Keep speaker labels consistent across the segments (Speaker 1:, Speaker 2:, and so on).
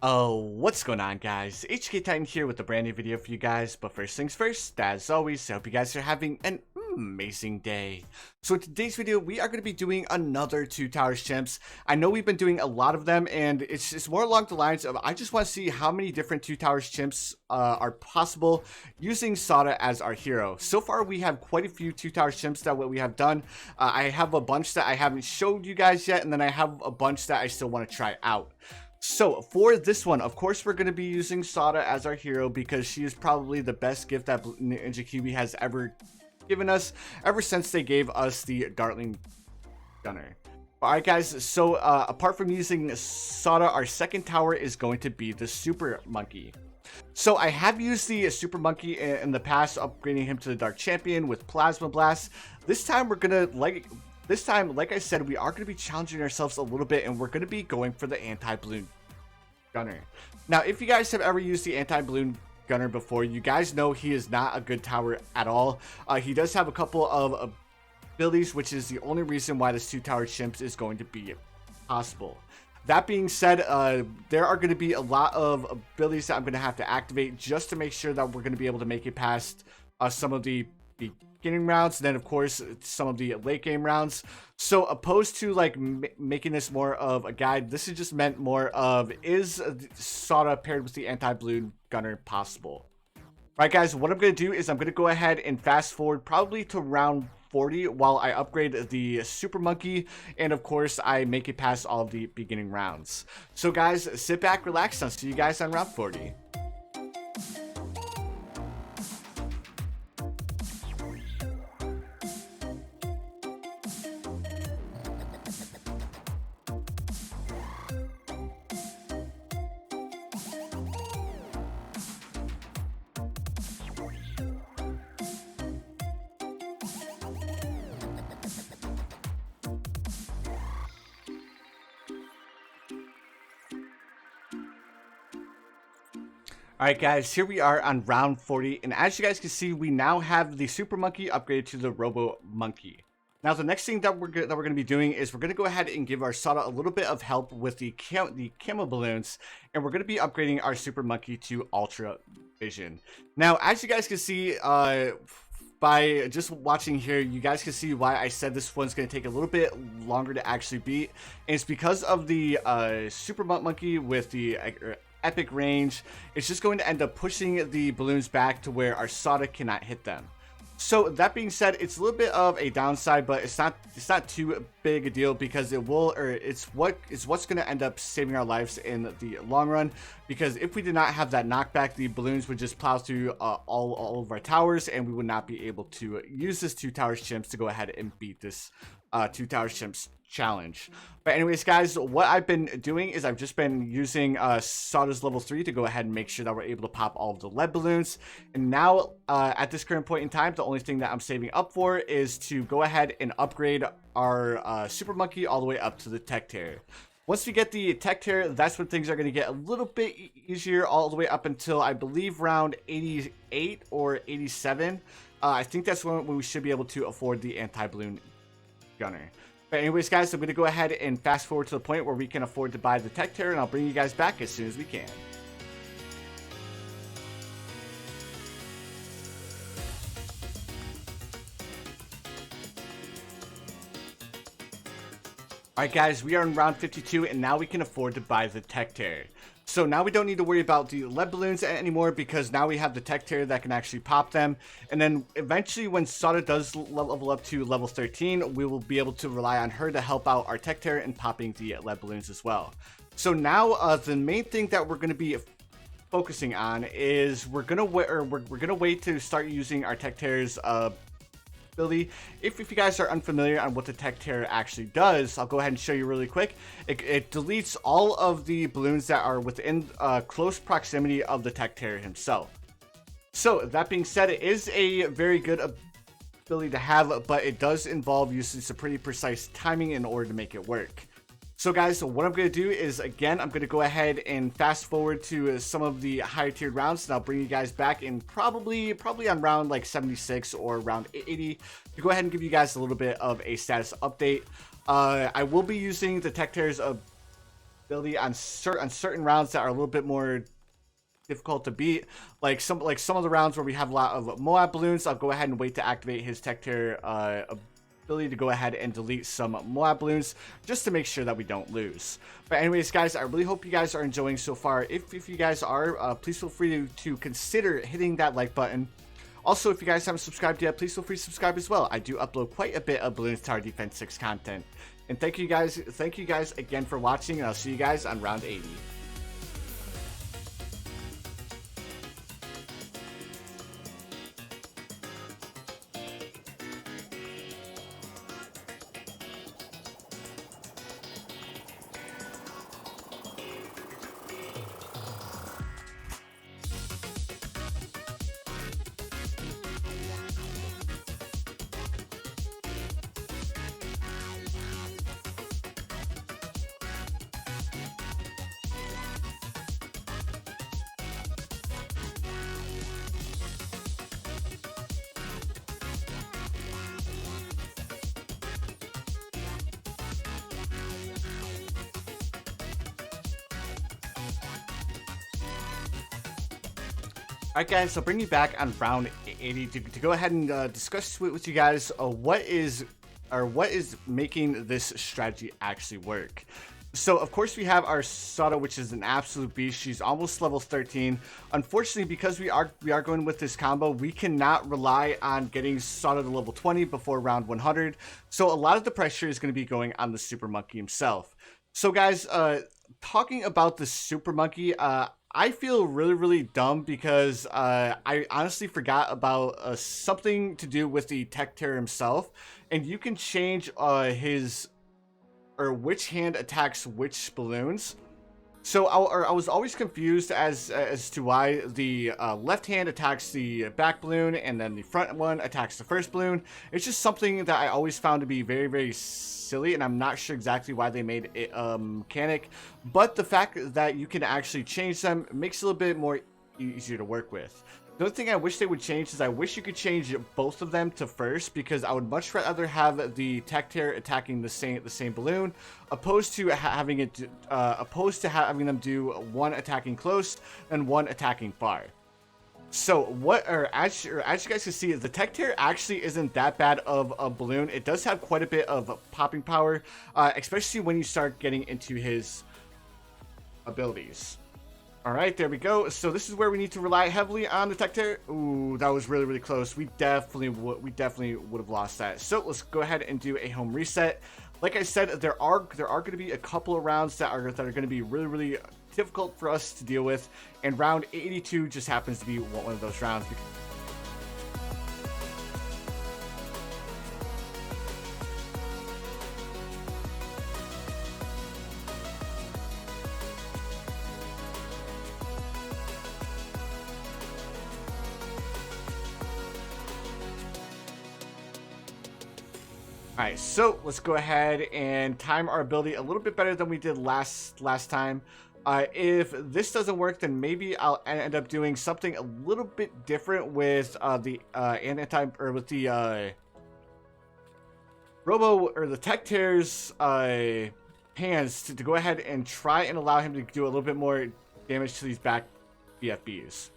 Speaker 1: Oh, what's going on, guys? HK Titan here with a brand new video for you guys. But first things first, as always, I hope you guys are having an amazing day. So in today's video, we are going to be doing another Two Towers Chimps. I know we've been doing a lot of them, and it's more along the lines of I just want to see how many different Two Towers Chimps are possible using Sauda as our hero. So far, we have quite a few Two Towers Chimps that we have done. I have a bunch that I haven't showed you guys yet, and then I have a bunch that I still want to try out. So for this one, of course, we're going to be using Sauda as our hero because she is probably the best gift that Ninja Kiwi has ever given us ever since they gave us the Dartling Gunner. Alright guys, so apart from using Sauda, our second tower is going to be the Super Monkey. So I have used the Super Monkey in the past, upgrading him to the Dark Champion with Plasma Blast. This time we're going to like I said, we are going to be challenging ourselves a little bit, and we're going to be going for the Anti Bloons Gunner. Now, if you guys have ever used the Anti Bloons Gunner before, you guys know he is not a good tower at all. He does have a couple of abilities, which is the only reason why this Two Tower Chimps is going to be possible. That being said, there are going to be a lot of abilities that I'm going to have to activate just to make sure that we're going to be able to make it past some of the beginning rounds, and then of course some of the late game rounds. So opposed to like making this more of a guide, this is just meant more of, is Sauda paired with the Anti Bloons Gunner possible? Right guys, what I'm going to do is I'm going to go ahead and fast forward probably to round 40 while I upgrade the Super Monkey, and of course I make it past all of the beginning rounds. So guys, sit back, relax, and I'll see you guys on round 40. Alright guys, here we are on round 40, and as you guys can see, we now have the Super Monkey upgraded to the Robo Monkey. Now the next thing that we're going to be doing is we're going to go ahead and give our Sauda a little bit of help with the camo balloons, and we're going to be upgrading our Super Monkey to Ultra Vision. Now as you guys can see, by just watching here, you guys can see why I said this one's going to take a little bit longer to actually beat, and it's because of the Super Monkey with the epic range. It's just going to end up pushing the balloons back to where our Sauda cannot hit them. So that being said, it's a little bit of a downside, but it's not too big a deal because it's what's going to end up saving our lives in the long run. Because if we did not have that knockback, the balloons would just plow through all of our towers, and we would not be able to use this Two Towers Chimps to go ahead and beat this Two Towers Chimps challenge. But anyways guys, what I've been doing is I've just been using Sauda's level 3 to go ahead and make sure that we're able to pop all of the lead balloons. And now at this current point in time, the only thing that I'm saving up for is to go ahead and upgrade our Super Monkey all the way up to the Tech Tear. Once we get the Tech Tear, that's when things are going to get a little bit easier, all the way up until I believe round 88 or 87. I think that's when we should be able to afford the Anti Bloons Gunner. But anyways guys, I'm going to go ahead and fast forward to the point where we can afford to buy the Tech Tear, and I'll bring you guys back as soon as we can. Alright guys, we are in round 52, and now we can afford to buy the Tech Tear. So now we don't need to worry about the lead balloons anymore, because now we have the Tech Tear that can actually pop them. And then eventually when Sauda does level up to level 13, we will be able to rely on her to help out our Tech Tear and popping the lead balloons as well. So now the main thing that we're going to be focusing on is we're gonna wait to start using our Tech Tear's ability. If you guys are unfamiliar on what the Tech Tear actually does, I'll go ahead and show you really quick. It deletes all of the balloons that are within close proximity of the Tech Tear himself. So that being said, it is a very good ability to have, but it does involve using some pretty precise timing in order to make it work. So guys, so what I'm going to do is, again, I'm going to go ahead and fast forward to some of the higher tiered rounds, and I'll bring you guys back in probably on round like 76 or round 80 to go ahead and give you guys a little bit of a status update. I will be using the Tech Tear's ability on certain rounds that are a little bit more difficult to beat, like some of the rounds where we have a lot of Moab balloons. I'll go ahead and wait to activate his tech tier ability to go ahead and delete some Moab balloons just to make sure that we don't lose. But anyways, guys, I really hope you guys are enjoying so far. If you guys are, please feel free to consider hitting that like button. Also, if you guys haven't subscribed yet, please feel free to subscribe as well. I do upload quite a bit of Bloons Tower Defense 6 content. And thank you guys again for watching, and I'll see you guys on round 80. Alright guys, so bring me back on round 80 to go ahead and discuss with you guys what is making this strategy actually work. So of course we have our Sauda, which is an absolute beast. She's almost level 13. Unfortunately, because we are going with this combo, we cannot rely on getting Sauda to level 20 before round 100. So a lot of the pressure is going to be going on the Super Monkey himself. So guys, talking about the Super Monkey, I feel really dumb because I honestly forgot about something to do with the tech tier himself, and you can change which hand attacks which balloons. So I was always confused as to why the left hand attacks the back balloon and then the front one attacks the first balloon. It's just something that I always found to be very silly, and I'm not sure exactly why they made it mechanic. But the fact that you can actually change them makes it a little bit more easier to work with. The only thing I wish they would change is I wish you could change both of them to first, because I would much rather have the tech tier attacking the same balloon, opposed to having them do one attacking close and one attacking far. So as you guys can see, the tech tier actually isn't that bad of a balloon. It does have quite a bit of popping power, especially when you start getting into his abilities. All right, there we go. So this is where we need to rely heavily on the tech tier. Ooh, that was really close. We definitely would have lost that. So let's go ahead and do a home reset. Like I said, there are going to be a couple of rounds that are going to be really difficult for us to deal with, and round 82 just happens to be one of those rounds. Alright, so let's go ahead and time our ability a little bit better than we did last time. If this doesn't work, then maybe I'll end up doing something a little bit different with the tech tier's hands to go ahead and try and allow him to do a little bit more damage to these back BFBs.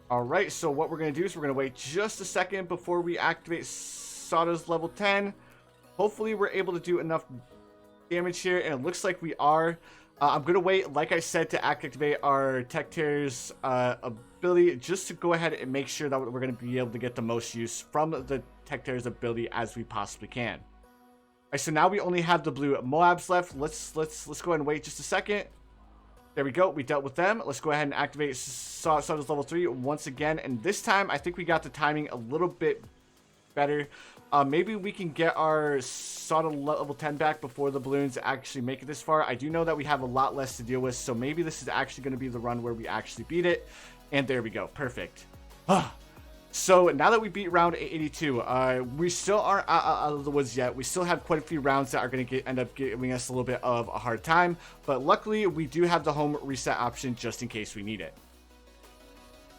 Speaker 1: Alright, so what we're going to do is we're going to wait just a second before we activate Sauda's level 10. Hopefully we're able to do enough damage here, and it looks like we are. I'm going to wait, like I said, to activate our tech tier's ability, just to go ahead and make sure that we're going to be able to get the most use from the tech tier's ability as we possibly can. Alright, so now we only have the blue Moabs left. Let's go ahead and wait just a second. There we go. We dealt with them. Let's go ahead and activate Sauda's level 3 once again, and this time I think we got the timing a little bit better. Maybe we can get our Sauda level 10 back before the balloons actually make it this far. I do know that we have a lot less to deal with, so maybe this is actually going to be the run where we actually beat it. And there we go. Perfect. So now that we beat round 82, we still aren't out of the woods yet. We still have quite a few rounds that are going to end up giving us a little bit of a hard time, but luckily we do have the home reset option just in case we need it.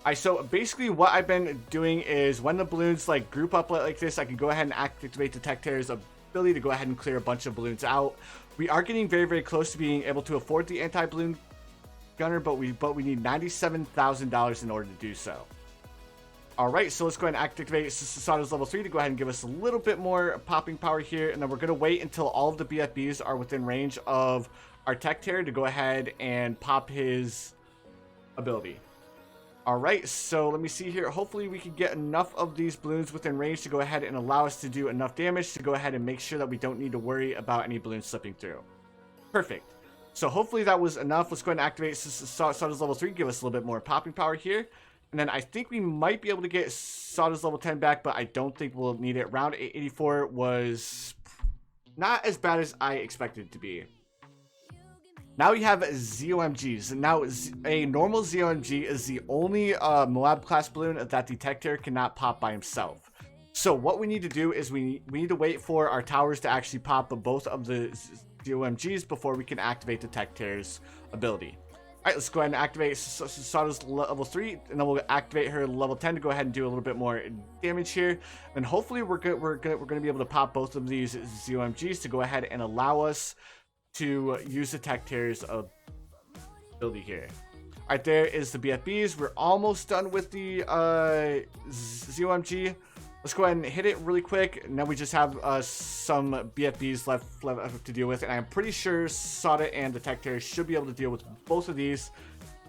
Speaker 1: Alright, so basically what I've been doing is when the balloons like group up like this, I can go ahead and activate the tech tier's ability to go ahead and clear a bunch of balloons out. We are getting very, very close to being able to afford the Anti-Bloon Gunner, but we need $97,000 in order to do so. Alright, so let's go ahead and activate Sauda's level 3 to go ahead and give us a little bit more popping power here, and then we're going to wait until all of the BFBs are within range of our Tech Terror to go ahead and pop his ability. Alright, so let me see here. Hopefully we can get enough of these balloons within range to go ahead and allow us to do enough damage to go ahead and make sure that we don't need to worry about any balloons slipping through. Perfect. So hopefully that was enough. Let's go ahead and activate Sauda's level 3, give us a little bit more popping power here. And then I think we might be able to get Sauda's level 10 back, but I don't think we'll need it. Round 84 was not as bad as I expected it to be. Now we have ZOMGs. Now, a normal ZOMG is the only Moab class balloon that the Tech Terror cannot pop by himself. So what we need to do is we need to wait for our towers to actually pop both of the ZOMGs before we can activate the Tech Terror's ability. Alright, let's go ahead and activate Sauda's level 3, and then we'll activate her level 10 to go ahead and do a little bit more damage here. And hopefully we're gonna be able to pop both of these ZOMGs to go ahead and allow us to use the Tech Terror's ability here. Alright, there is the BFBs. We're almost done with the ZOMG. Let's go ahead and hit it really quick. Now we just have some BFBs left to deal with, and I'm pretty sure Sauda and the Tech Terror should be able to deal with both of these.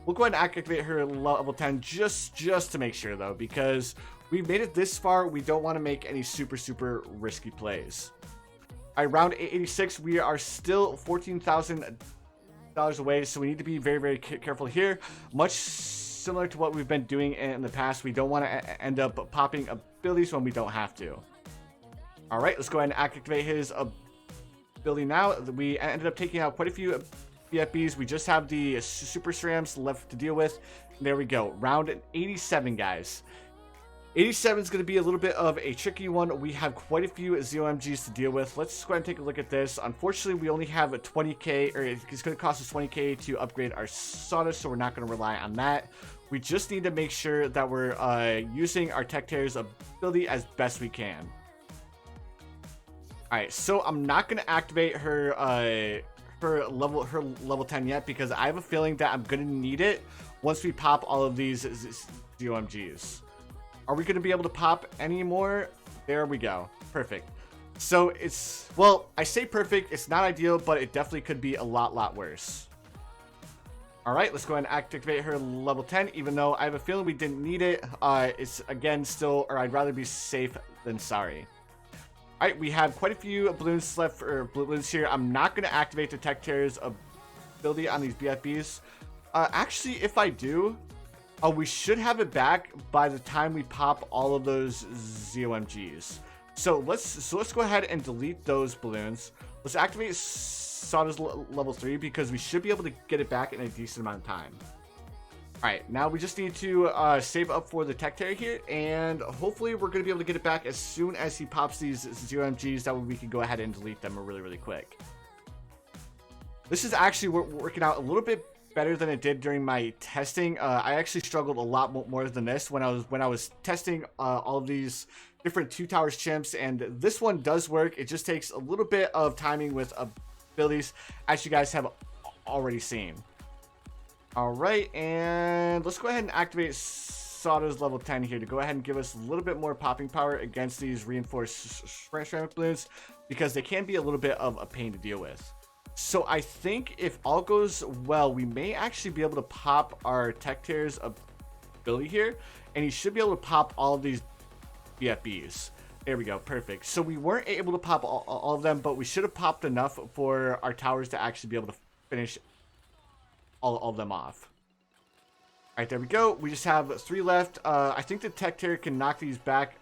Speaker 1: We'll go ahead and activate her level 10 just to make sure, though, because we've made it this far. We don't want to make any super risky plays. Alright, round 86, we are still $14,000 away, so we need to be very careful here. Much similar to what we've been doing in the past, we don't want to end up popping abilities when we don't have to. Alright, let's go ahead and activate his ability now. We ended up taking out quite a few BFBs. We just have the Super SRAMs left to deal with. There we go. Round 87, guys. 87 is going to be a little bit of a tricky one. We have quite a few ZOMGs to deal with. Let's go ahead and take a look at this. Unfortunately, we only have a 20k, or it's going to cost us 20k to upgrade our Sauda, so we're not going to rely on that. We just need to make sure that we're using our Tech Terror's ability as best we can. Alright, so I'm not going to activate her level 10 yet, because I have a feeling that I'm going to need it once we pop all of these ZOMGs. Are we going to be able to pop any more? There we go. Perfect. So it's, well, I say perfect. It's not ideal, but it definitely could be a lot worse. Alright, let's go ahead and activate her level 10, even though I have a feeling we didn't need it. It's, again, still, or I'd rather be safe than sorry. Alright, we have quite a few balloons left, or balloons here. I'm not going to activate the Tech Terror's ability on these BFBs. Actually, if I do, we should have it back by the time we pop all of those ZOMGs. So let's go ahead and delete those balloons. Let's activate Sauda's level 3, because we should be able to get it back in a decent amount of time. Alright, now we just need to save up for the Tech Terror here, and hopefully we're going to be able to get it back as soon as he pops these ZOMGs. That way we can go ahead and delete them really quick. This is actually working out a little bit better than it did during my testing. I actually struggled a lot more than this when I was testing all of these different 2 towers chimps, and this one does work. It just takes a little bit of timing with abilities, as you guys have already seen. All right, and let's go ahead and activate Sauda's level 10 here to go ahead and give us a little bit more popping power against these reinforced ceramic balloons, because they can be a little bit of a pain to deal with. So I think if all goes well, we may actually be able to pop our Tech Terror's ability here, and he should be able to pop all of these BFBs. There we go, perfect. So we weren't able to pop all of them, but we should have popped enough for our towers to actually be able to finish all of them off. All right, there we go. We just have 3 left. I think the Tech Terror can knock these back.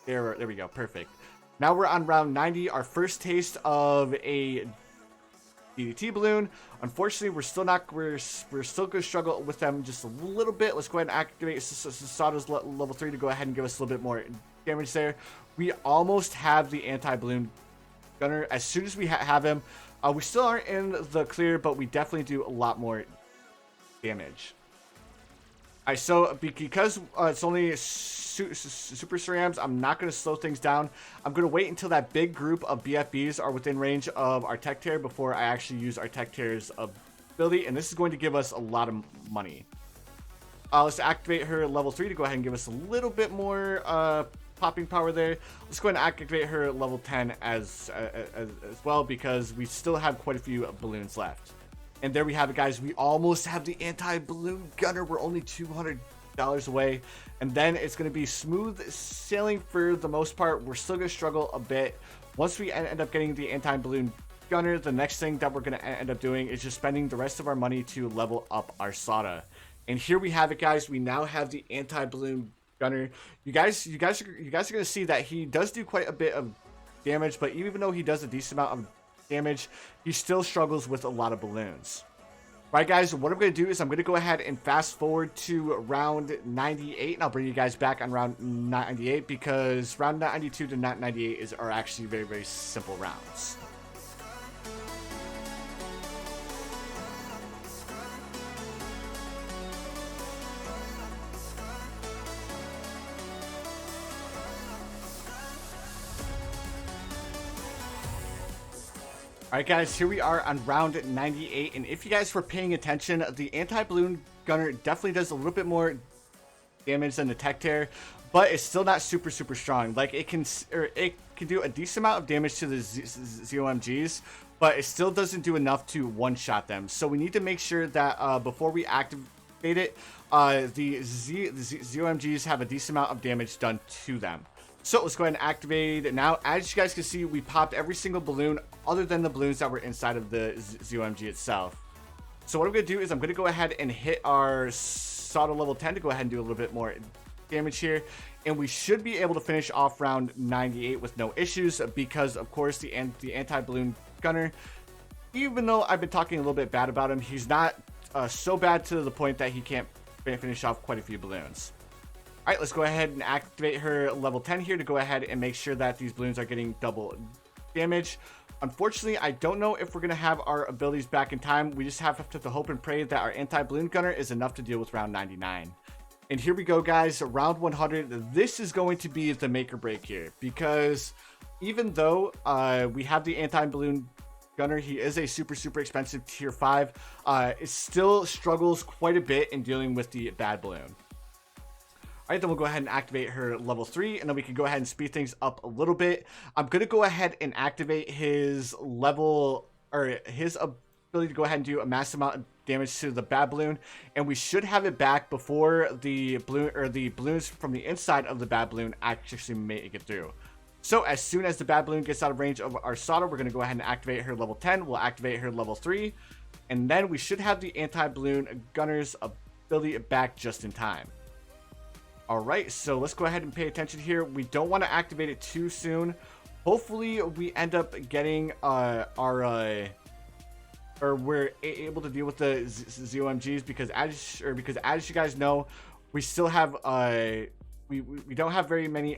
Speaker 1: There we go, perfect. Now we're on round 90, our first taste of a DDT balloon. Unfortunately, we're still going to struggle with them just a little bit. Let's go ahead and activate Sauda's level 3 to go ahead and give us a little bit more damage there. We almost have the Anti Bloons Gunner. As soon as we have him, we still aren't in the clear, but we definitely do a lot more damage. Alright, so because it's only super cerams, I'm not going to slow things down. I'm going to wait until that big group of BFBs are within range of our tech tier before I actually use our tech tier's ability, and this is going to give us a lot of money. Let's activate her level 3 to go ahead and give us a little bit more popping power there. Let's go ahead and activate her level 10 as well, because we still have quite a few balloons left. And there we have it, guys. We almost have the Anti-Bloon Gunner. We're only $200 away. And then it's going to be smooth sailing for the most part. We're still going to struggle a bit. Once we end up getting the Anti-Bloon Gunner, the next thing that we're going to end up doing is just spending the rest of our money to level up our Sauda. And here we have it, guys. We now have the Anti-Bloon Gunner. You guys are going to see that he does do quite a bit of damage, but even though he does a decent amount of damage, he still struggles with a lot of balloons. Right, guys, what I'm going to do is I'm going to go ahead and fast forward to round 98, and I'll bring you guys back on round 98, because round 92 to 98 are actually very, very simple rounds. Alright, guys, here we are on round 98, and if you guys were paying attention, the Anti-Bloon Gunner definitely does a little bit more damage than the tech tier, but it's still not super strong. Like, it can do a decent amount of damage to the ZOMGs, but it still doesn't do enough to one-shot them. So we need to make sure that before we activate it, the ZOMGs have a decent amount of damage done to them. So let's go ahead and activate it now. As you guys can see, we popped every single balloon other than the balloons that were inside of the ZOMG itself. So what I'm going to do is I'm going to go ahead and hit our Sauda level 10 to go ahead and do a little bit more damage here. And we should be able to finish off round 98 with no issues, because of course the Anti-Bloon Gunner, even though I've been talking a little bit bad about him, he's not so bad to the point that he can't finish off quite a few balloons. Alright, let's go ahead and activate her level 10 here to go ahead and make sure that these balloons are getting double damage. Unfortunately, I don't know if we're going to have our abilities back in time. We just have to hope and pray that our Anti-Bloon Gunner is enough to deal with round 99. And here we go, guys. Round 100. This is going to be the make or break here, because even though we have the Anti-Bloon Gunner, he is a super expensive tier 5. It still struggles quite a bit in dealing with the bad balloon. Alright, then we'll go ahead and activate her level 3, and then we can go ahead and speed things up a little bit. I'm going to go ahead and activate his level, or his ability to go ahead and do a massive amount of damage to the bad balloon, and we should have it back before the balloon, or the balloons from the inside of the bad balloon actually make it through. So as soon as the bad balloon gets out of range of our Sauda, we're going to go ahead and activate her level 10. We'll activate her level 3, and then we should have the Anti-Bloon Gunner's ability back just in time. Alright, so let's go ahead and pay attention here. We don't want to activate it too soon. Hopefully we end up getting or we're able to deal with the ZOMGs, because as you guys know, we still have we don't have very many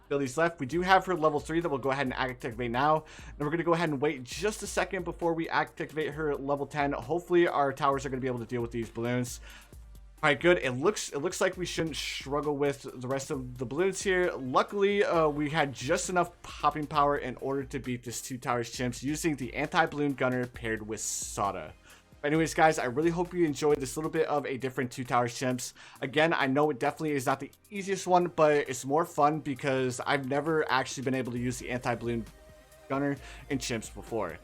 Speaker 1: abilities left. We do have her level 3 that we'll go ahead and activate now. And we're going to go ahead and wait just a second before we activate her level 10. Hopefully our towers are going to be able to deal with these balloons. Alright, good. It looks like we shouldn't struggle with the rest of the balloons here. Luckily, we had just enough popping power in order to beat this 2 towers Chimps using the Anti-Bloon Gunner paired with Sauda. But anyways, guys, I really hope you enjoyed this little bit of a different 2 towers Chimps. Again, I know it definitely is not the easiest one, but it's more fun because I've never actually been able to use the Anti-Bloon Gunner in Chimps before.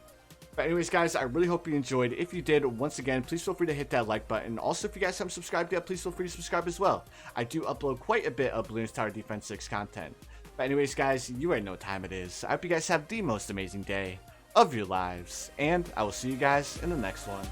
Speaker 1: But anyways, guys, I really hope you enjoyed. If you did, once again, please feel free to hit that like button. Also, if you guys haven't subscribed yet, please feel free to subscribe as well. I do upload quite a bit of Bloons Tower Defense 6 content. But anyways, guys, you already know what time it is. I hope you guys have the most amazing day of your lives, and I will see you guys in the next one.